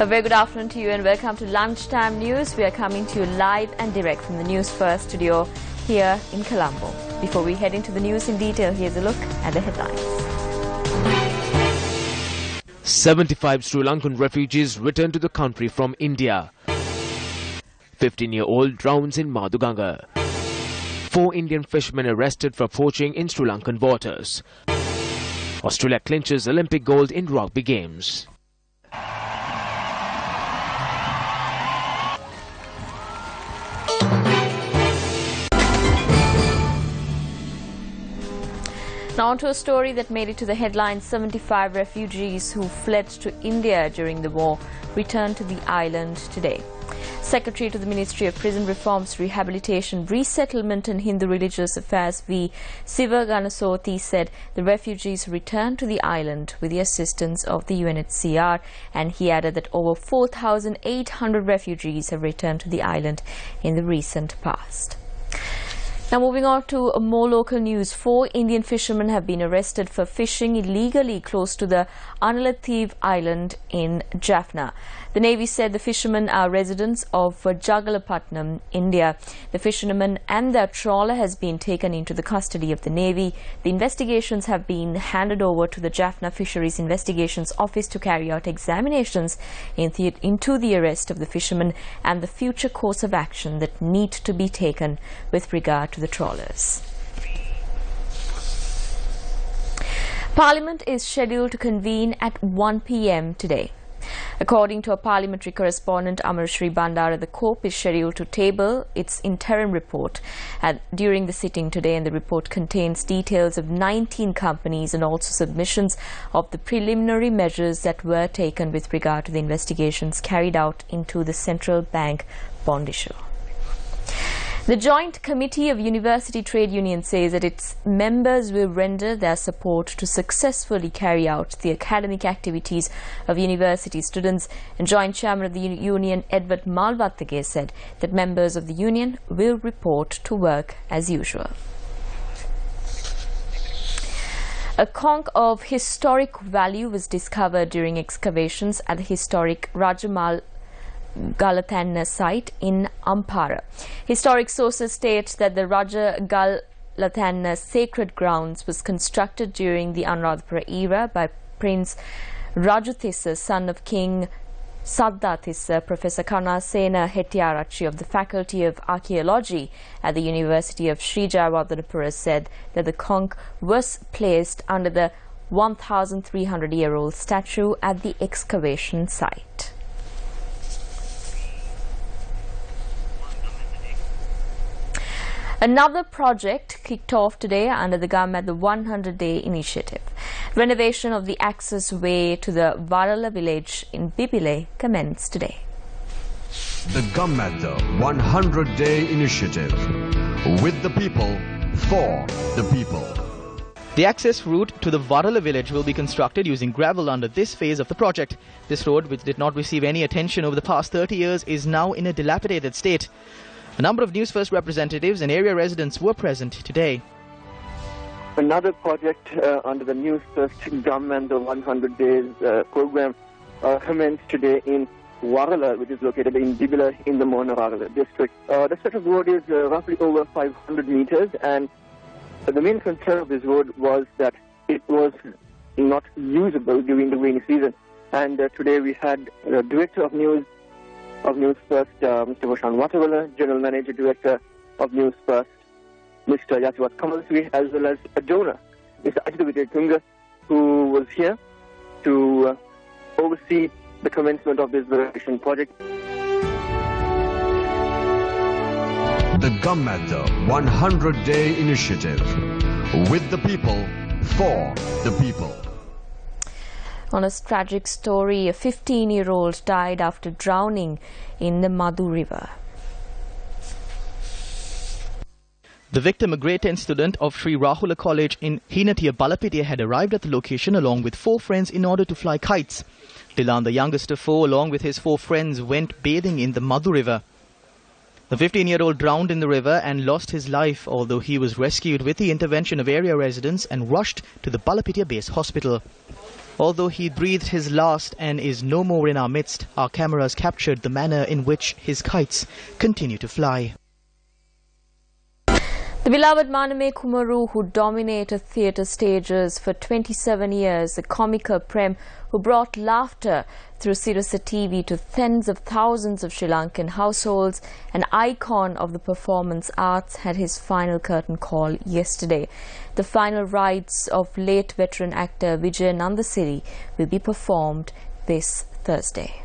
A very good afternoon to you and welcome to Lunchtime News. We are coming to you live and direct from the News First studio here in Colombo. Before we head into the news in detail, here's a look at the headlines. 75 Sri Lankan refugees return to the country from India. 15-year-old drowns in Madhuganga. 4 Indian fishermen arrested for poaching in Sri Lankan waters. Australia clinches Olympic gold in rugby games. Now on to a story that made it to the headlines. 75 refugees who fled to India during the war returned to the island today. Secretary to the Ministry of Prison Reforms, Rehabilitation, Resettlement and Hindu Religious Affairs V. Siva Ganasothi said the refugees returned to the island with the assistance of the UNHCR, and he added that over 4,800 refugees have returned to the island in the recent past. Now moving on to more local news. 4 Indian fishermen have been arrested for fishing illegally close to the Analatheev island in Jaffna. The Navy said the fishermen are residents of Jagalapatnam, India. The fishermen and their trawler has been taken into the custody of the Navy. The investigations have been handed over to the Jaffna Fisheries Investigations Office to carry out examinations into the arrest of the fishermen and the future course of action that need to be taken with regard to the trawlers. Parliament is scheduled to convene at 1 p.m. today. According to a parliamentary correspondent, Amarshri Bandara, the COP is scheduled to table its interim report during the sitting today, and the report contains details of 19 companies and also submissions of the preliminary measures that were taken with regard to the investigations carried out into the central bank bond issue. The Joint Committee of University Trade Unions says that its members will render their support to successfully carry out the academic activities of university students, and Joint Chairman of the Union, Edward Malvathage, said that members of the union will report to work as usual. A conch of historic value was discovered during excavations at the historic Rajamal Galathanna site in Ampara. Historic sources state that the Raja Galathanna sacred grounds was constructed during the Anuradhapura era by Prince Rajathissa, son of King Saddathissa. Professor Karnasena Hettiarachchi of the Faculty of Archaeology at the University of Sri Jayawardenepura said that the conch was placed under the 1,300-year-old statue at the excavation site. Another project kicked off today under the government, the 100-day initiative. Renovation of the access way to the Varala village in Bibile commenced today. The government, the 100-day initiative. With the people, for the people. The access route to the Varala village will be constructed using gravel under this phase of the project. This road, which did not receive any attention over the past 30 years, is now in a dilapidated state. A number of Newsfirst representatives and area residents were present today. Another project under the Newsfirst government, the 100 days program, commenced today in Varala, which is located in Dibila in the Varala district. The stretch of road is roughly over 500 meters, and the main concern of this road was that it was not usable during the rainy season. And today we had the Director of Newsfirst, Mr. Voshan Watawala, General Manager Director of Newsfirst, Mr. Yatiwat Kamalsri, as well as a donor, Mr. Ajitavijay Tunga, who was here to oversee the commencement of this renovation project. The government, the 100-day initiative. With the people, for the people. On a tragic story, a 15-year-old died after drowning in the Madhu River. The victim, a grade 10 student of Sri Rahula College in Hinatia Balapitiya, had arrived at the location along with 4 friends in order to fly kites. Dilan, the youngest of 4, along with his 4 friends, went bathing in the Madhu River. The 15-year-old drowned in the river and lost his life, although he was rescued with the intervention of area residents and rushed to the Balapitiya base hospital. Although he breathed his last and is no more in our midst, our cameras captured the manner in which his kites continue to fly. The beloved Maname Kumaru, who dominated theatre stages for 27 years, the comica prem who brought laughter through Sirasa TV to tens of thousands of Sri Lankan households, an icon of the performance arts, had his final curtain call yesterday. The final rites of late veteran actor Vijay Nandasiri will be performed this Thursday.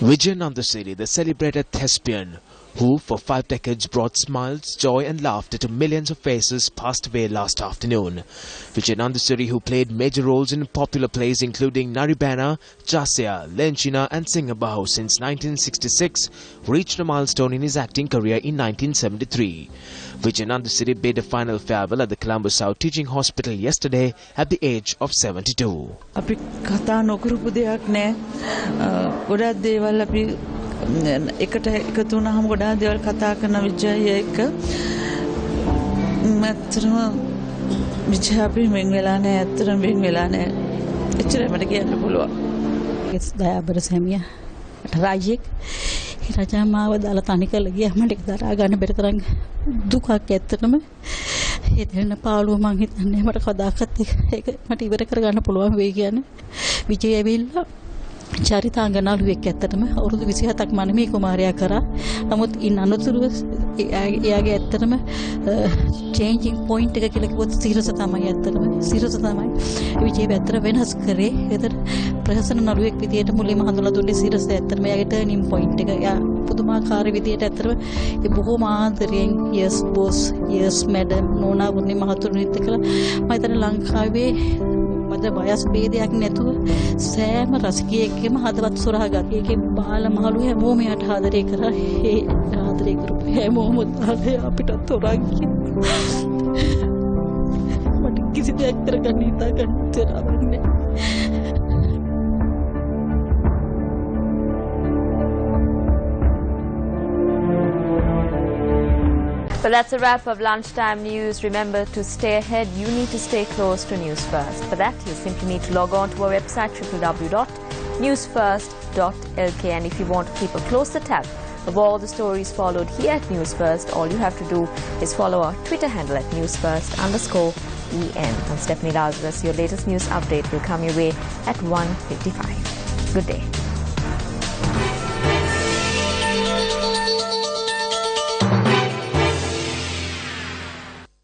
Vijay Nandasiri, the celebrated thespian, who for 5 decades brought smiles, joy and laughter to millions of faces, passed away last afternoon. Vijay Nandasiri, who played major roles in popular plays including Naribana, Jasya, Lenchina and Singabahu since 1966, reached a milestone in his acting career in 1973. Vijay Nandasiri bade a final farewell at the Colombo South Teaching Hospital yesterday at the age of 72. එකට එකතු වුණාම ගොඩාක් දේවල් කතා කරන විජය එක මතරම විජය අපි වෙන් වෙලා නැහැ අතරම වෙන් වෙලා නැහැ එච්චරයි මට කියන්න පුළුවන් දයාබර සැමියා රාජෙක් රජා මාව දාලා තනි කරලා ගියා මට ඒක දරා ගන්න බැරි තරම් දුකක් ඇත්තටම ඒ දෙන්න පාළුව මං හිතන්නේ මට කවදාකවත් ඒක මට ඉවර කර ගන්න පුළුවන් වෙයි කියන්නේ විජය ඇවිල්ලා චරිතාංගනාලුවෙක් ඇත්තටම අවුරුදු 27ක් මනමේ කුමාරයා කරා. නමුත් ඉන් අනතුරුව එයාගේ ඇත්තටම changing point එක කියලා කිව්වොත් සිරස තමයි ඇත්තටම. සිරස තමයි විජේ ඇත්තට වෙනස් කරේ. ඒතර ප්‍රහසන නළුවෙක් විදියට මුලින්ම හඳුනලා දුන්නේ සිරස ඇත්තටම. එයාගේ turning point එක. එයා පුදුමාකාර විදියට ඇත්තටම ඒ බොහොම ආදරයෙන් yes boss, yes madam, නෝනා වුණේ මහතුරුනිත් එක්කලා මම හිතන්නේ ලංකාවේ මට වයස් ભેදයක් නැතුව සෑම රසිකයෙක්ගේම හදවත් සොරා ගතිය. ඒකේ බාල මහලු හැමෝම යට ආදරය කරා. ඒ ආදරය කරපු හැමෝම අපිට තොරා ගියා. මට කිසි දෙයක් කරගන්න හිතා ගන්න තරමක් නෑ. Well, that's a wrap of Lunchtime News. Remember to stay ahead. You need to stay close to News First. For that, you simply need to log on to our website www.Newsfirst.lk. And if you want to keep a closer tab of all the stories followed here at News First, all you have to do is follow our Twitter handle at Newsfirst_EN. I'm Stephanie Lazarus. Your latest news update will come your way at 1:55. Good day.